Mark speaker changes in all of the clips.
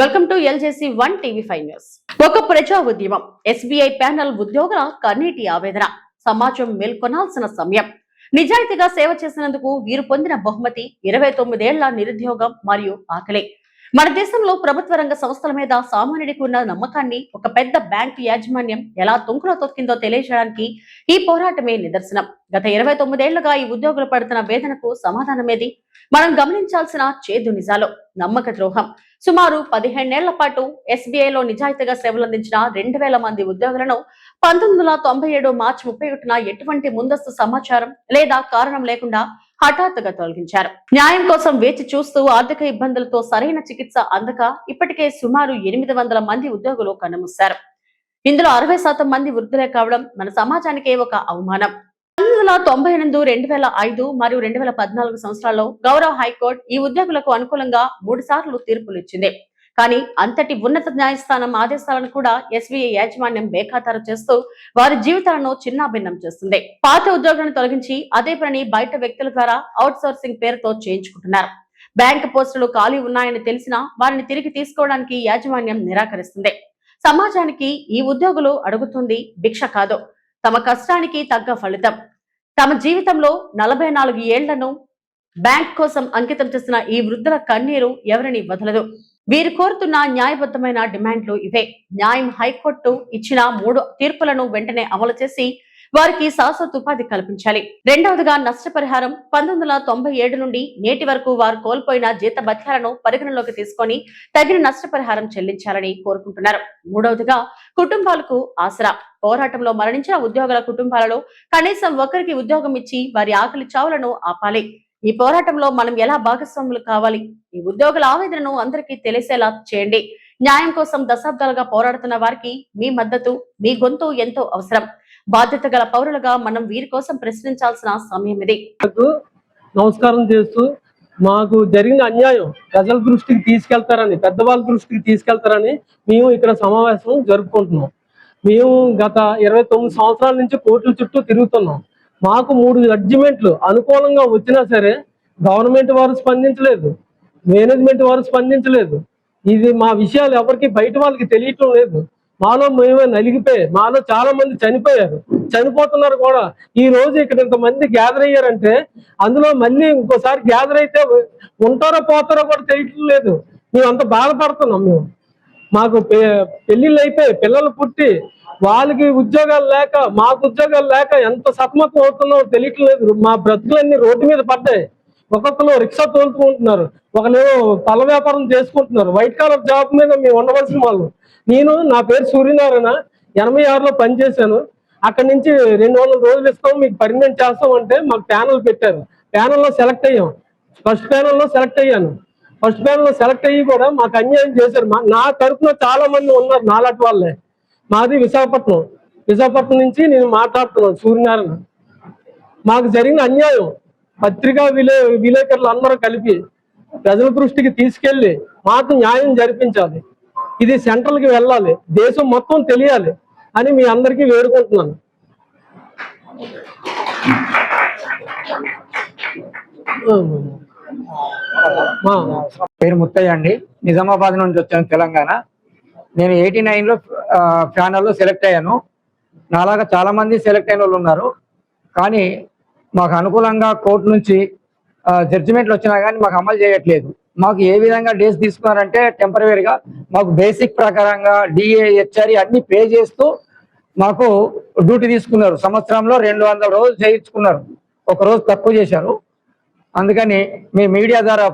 Speaker 1: Welcome to LJC 1 TV five news. ఒక ప్రజా ఉద్యమం, ఎస్బీఐ ప్యానెల్ ఉద్యోగుల కన్నీటి ఆవేదన. సమాజం మేల్కొనాల్సిన సమయం. నిజాయితీగా సేవ చేసినందుకు వీరు పొందిన బహుమతి 29 ఏళ్ల నిరుద్యోగం మరియు ఆకలి. మన దేశంలో ప్రభుత్వ రంగ సంస్థల మీద సామాన్యుడికి ఉన్న నమ్మకాన్ని ఒక పెద్ద బ్యాంకు యాజమాన్యం ఎలా తుంకులో తొక్కిందో తెలియజేయడానికి ఈ పోరాటమే నిదర్శనం. గత 29 ఏళ్లుగా ఈ ఉద్యోగులు పడుతున్న వేదనకు సమాధానమేది? మనం గమనించాల్సిన చేదు నిజాలు. నమ్మక ద్రోహం. సుమారు 15 ఏళ్ల పాటు ఎస్బీఐలో నిజాయితీగా సేవలందించిన 2000 మంది ఉద్యోగులను 1997 మార్చి 31న ఎటువంటి ముందస్తు సమాచారం లేదా కారణం లేకుండా హఠాత్తుగా తొలగించారు. న్యాయం కోసం వేచి చూస్తూ ఆర్థిక ఇబ్బందులతో సరైన చికిత్స అందక ఇప్పటికే సుమారు 800 మంది ఉద్యోగులు కన్నుమూశారు. ఇందులో 60% మంది వృద్ధులే కావడం మన సమాజానికే ఒక అవమానం. 1998, 2005 మరియు 2014 సంవత్సరాల్లో గౌరవ హైకోర్టు ఈ ఉద్యోగులకు అనుకూలంగా 3 సార్లు తీర్పులు ఇచ్చింది. కానీ అంతటి ఉన్నత న్యాయస్థానం ఆదేశాలను కూడా ఎస్బీఐ యాజమాన్యం బేఖాతారు చేస్తూ వారి జీవితాలను చిన్నాభిన్నం చేస్తుంది. పాత ఉద్యోగులను తొలగించి అదే పని బయట వ్యక్తుల ద్వారా అవుట్ సోర్సింగ్ పేరుతో చేయించుకుంటున్నారు. బ్యాంకు పోస్టులు ఖాళీ ఉన్నాయని తెలిసినా వారిని తిరిగి తీసుకోవడానికి యాజమాన్యం నిరాకరిస్తుంది. సమాజానికి ఈ ఉద్యోగులు అడుగుతుంది భిక్ష కాదు, తమ కష్టానికి తగ్గ ఫలితం. తమ జీవితంలో 44 ఏళ్లను బ్యాంక్ కోసం అంకితం చేసిన ఈ వృద్ధుల కన్నీరు ఎవరిని వదలదు. వీరు కోరుతున్న న్యాయబద్ధమైన డిమాండ్లు ఇవే. న్యాయం. హైకోర్టు ఇచ్చిన 3 తీర్పులను వెంటనే అమలు చేసి వారికి శాశ్వత ఉపాధి కల్పించాలి. రెండవదిగా నష్టపరిహారం. 1997 నుండి నేటి వరకు వారు కోల్పోయిన జీతభత్యాలను పరిగణలోకి తీసుకొని తగిన నష్టపరిహారం చెల్లించాలని కోరుకుంటున్నారు. మూడవదిగా కుటుంబాలకు ఆసరా. పోరాటంలో మరణించిన ఉద్యోగుల కుటుంబాలలో కనీసం ఒకరికి ఉద్యోగం ఇచ్చి వారి ఆకలి చావులను ఆపాలి. ఈ పోరాటంలో మనం ఎలా భాగస్వాములు కావాలి? ఈ ఉద్యోగుల ఆవేదనను అందరికీ తెలిసేలా చేయండి. న్యాయం కోసం దశాబ్దాలుగా పోరాడుతున్న వారికి మీ మద్దతు, మీ గొంతు ఎంతో అవసరం. బాధ్యత గల పౌరులుగా మనం వీరి కోసం ప్రశ్నించాల్సిన సమయం ఇది.
Speaker 2: నమస్కారం చేస్తూ, మాకు జరిగిన అన్యాయం ప్రజల దృష్టికి తీసుకెళ్తారని, పెద్దవాళ్ళ దృష్టికి తీసుకెళ్తారని మేము ఇక్కడ సమావేశం జరుపుకుంటున్నాం. మేము గత 29 సంవత్సరాల నుంచి కోర్టుల చుట్టూ తిరుగుతున్నాం. మాకు 3 జడ్జిమెంట్లు అనుకూలంగా వచ్చినా సరే గవర్నమెంట్ వారు స్పందించలేదు, మేనేజ్మెంట్ వారు స్పందించలేదు. ఇది మా విషయాలు ఎవరికి బయట వాళ్ళకి తెలియటం లేదు. మాలో మేమే నలిగిపోయి మాలో చాలా మంది చనిపోయారు, చనిపోతున్నారు కూడా. ఈ రోజు ఇక్కడ ఇంతమంది గ్యాదర్ అయ్యారంటే అందులో మళ్ళీ ఇంకోసారి గ్యాదర్ అయితే ఉంటారో పోతారో కూడా తెలియటం లేదు. మేము అంత బాధపడుతున్నాం. మాకు పెళ్లిళ్ళు అయిపోయి పిల్లలు పుట్టి వాళ్ళకి ఉద్యోగాలు లేక మాకు ఉద్యోగాలు లేక ఎంత సతమతం అవుతున్నామో తెలియట్లేదు. మా బ్రతుకులన్నీ రోడ్డు మీద పడ్డాయి. ఒక్కొక్కరు రిక్షా తోలుకుంటున్నారు, ఒకరేమో పళ్ళ వ్యాపారం చేసుకుంటున్నారు. వైట్ కాలర్ జాబ్ మీద మేము ఉండవలసిన వాళ్ళు. నా పేరు సూర్యనారాయణ, 86లో పనిచేశాను. అక్కడి నుంచి 200 రోజులు ఇస్తాం, మీకు పర్మనెంట్ చేస్తాం అంటే మాకు ప్యానల్ పెట్టారు. ప్యానల్లో సెలెక్ట్ అయ్యాం. ఫస్ట్ ప్యానల్లో సెలెక్ట్ అయ్యాను. ఫస్ట్ ప్యానల్లో సెలెక్ట్ అయ్యి కూడా మాకు అన్యాయం చేశారు. నా తరఫున చాలా మంది ఉన్నారు నాలాంటి వాళ్ళే. మాది విశాఖపట్నం నుంచి నేను మాట్లాడుతున్నాను, సూర్యనారాయణ. మాకు జరిగిన అన్యాయం పత్రికా విలేకరులు అందరూ కలిపి ప్రజల దృష్టికి తీసుకెళ్లి మాకు న్యాయం జరిపించాలి. ఇది సెంట్రల్కి వెళ్ళాలి, దేశం మొత్తం తెలియాలి అని మీ అందరికీ వేడుకుంటున్నాను.
Speaker 3: పేరు ముత్తయ్య అండి, నిజామాబాద్ నుంచి వచ్చాను, తెలంగాణ. నేను 89లో ప్యానల్లో సెలెక్ట్ అయ్యాను. నాలాగా చాలా మంది సెలెక్ట్ అయిన వాళ్ళు ఉన్నారు. కానీ మాకు అనుకూలంగా కోర్టు నుంచి జడ్జిమెంట్లు వచ్చినా కానీ మాకు అమలు చేయట్లేదు. మాకు ఏ విధంగా డేస్ తీసుకున్నారంటే టెంపరరీగా మాకు బేసిక్ ప్రకారంగా డిఏ, హెచ్ఆర్ఈ అన్ని పే చేస్తూ మాకు డ్యూటీ తీసుకున్నారు. సంవత్సరంలో 200 రోజులు చేయించుకున్నారు, ఒక రోజు తక్కువ చేశారు. అందుకని మీ మీడియా ద్వారా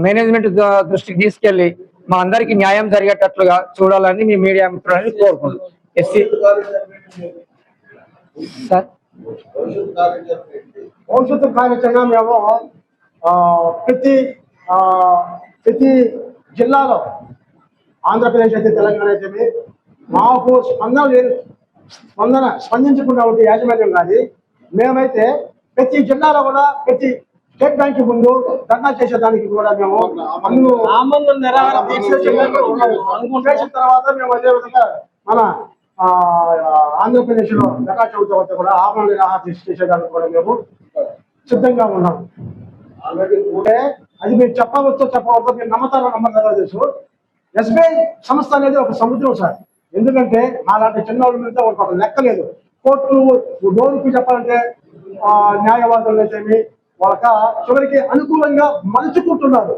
Speaker 3: మేనేజ్మెంట్ దృష్టికి తీసుకెళ్లి మా అందరికి న్యాయం జరిగేటట్లుగా చూడాలని మీ మీడియా మిత్రులని కోరుకుంటున్నాను. సార్,
Speaker 4: భవిష్యత్తు కార్యాచరణ మేము ప్రతి జిల్లాలో, ఆంధ్రప్రదేశ్ అయితే తెలంగాణ అయితే మాకు స్పందించకుండా ఉంటే యాజమాన్యం కానీ మేమైతే ప్రతి జిల్లాలో కూడా ప్రతి స్టేట్ బ్యాంక్ ముందు ధర్నా చేసేదానికి కూడా మేము చేసిన తర్వాత మేము అదేవిధంగా మన ఆంధ్రప్రదేశ్ లో వినాయక చవితి వద్ద కూడా ఆమరణ నిరాహార చేసేదానికి కూడా మేము సిద్ధంగా ఉన్నాం. అది మీరు చెప్పవచ్చో చెప్పవచ్చో మీరు నమ్మతారో తెలుసు. ఎస్బీఐ సంస్థ అనేది ఒక సముద్రం సార్. ఎందుకంటే అలాంటి చిన్నవాళ్ళ మీద ఒక లెక్క లేదు. కోర్టు లోన్కి చెప్పాలంటే న్యాయవాదులు అయితేమి వాళ్ళక చివరికి అనుకూలంగా మలుచుకుంటున్నారు.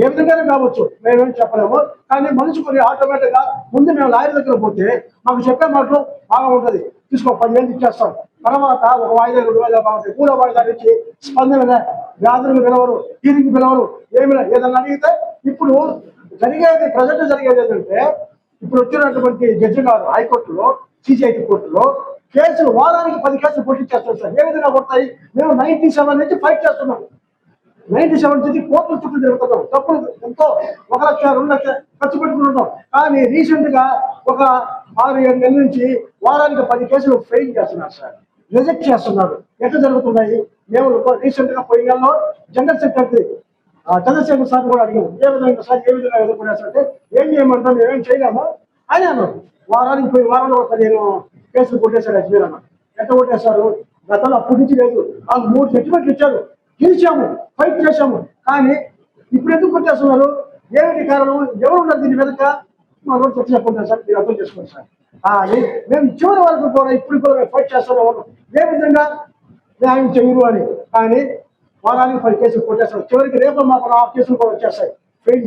Speaker 4: ఏ విధంగానే కావచ్చు, మేమేం చెప్పలేము. కానీ మలుచుకొని ఆటోమేటిక్ గా ముందు మేము లాయర్ దగ్గర పోతే మాకు చెప్పే మాటలు బాగా ఉంటుంది. తీసుకో 10,000 ఇచ్చేస్తాం, తర్వాత ఒక వాయిదా 2 వాయిదా బాగుంటాయి, 3వ వాయిదా ఇచ్చి స్పందన వ్యాధులు పిలవరు, హీరింగ్ పిలవరు, ఏమి ఏదన్నా అడిగితే ఇప్పుడు జరిగేది ప్రజెంట్ జరిగేది ఏంటంటే ఇప్పుడు వచ్చినటువంటి జడ్జి గారు హైకోర్టులో సిజిఐటి కోర్టులో కేసులు వారానికి 10 కేసులు కొట్టించేస్తారు సార్. ఏ విధంగా కొడతాయి? మేము 97 నుంచి ఫైట్ చేస్తున్నాం. 97 నుంచి కోర్టుల చుట్టూ జరుగుతున్నాం. తప్పులు ఎంతో 1 లక్ష 2 లక్షలు ఖర్చు పెట్టుకుంటున్నాం. కానీ రీసెంట్ గా ఒక 6-7 నెలల నుంచి వారానికి 10 కేసులు ఫెయిల్ చేస్తున్నారు సార్, రిజెక్ట్ చేస్తున్నారు. ఎట్లా జరుగుతున్నాయి? మేము రీసెంట్ గా పోయిన నెలలో జనరల్ సెక్రటరీ చంద్రశేఖర్ సార్ కూడా అడిగాము, ఏ విధంగా సార్ ఏ విధంగా ఎదుర్కొనేసారంటే ఏం చేయమంటాం, మేమేం చేయలేము అని అన్నారు. వారానికి పోయి వారంలో 15 కేసులు కొట్టేశారు అజ్మీర్ అన్న. ఎట్లా కొట్టేశారు? గతంలో అప్పటి నుంచి లేదు. వాళ్ళు 3 జడ్జిమెంట్లు ఇచ్చారు, గెలిచాము, ఫైట్ చేశాము. కానీ ఇప్పుడు ఎందుకు కొట్టేస్తున్నారు? ఏమిటి కారణం? ఎవరు ఉన్నారు దీని వెనుక? మా రోజు చర్చ చెప్పుకుంటాం సార్, మీరు అర్థం చేసుకోండి సార్. మేము చివరి వరకు కూడా ఇప్పుడు కూడా మేము ఫైట్ చేస్తూనే ఉన్నాం, ఏ విధంగా న్యాయం చేయరు అని. కానీ వారానికి 10 కేసులు కొట్టేస్తారు. చివరికి రేపు మాకు 6 కేసులు కూడా వచ్చేస్తాయి. ఫెయిల్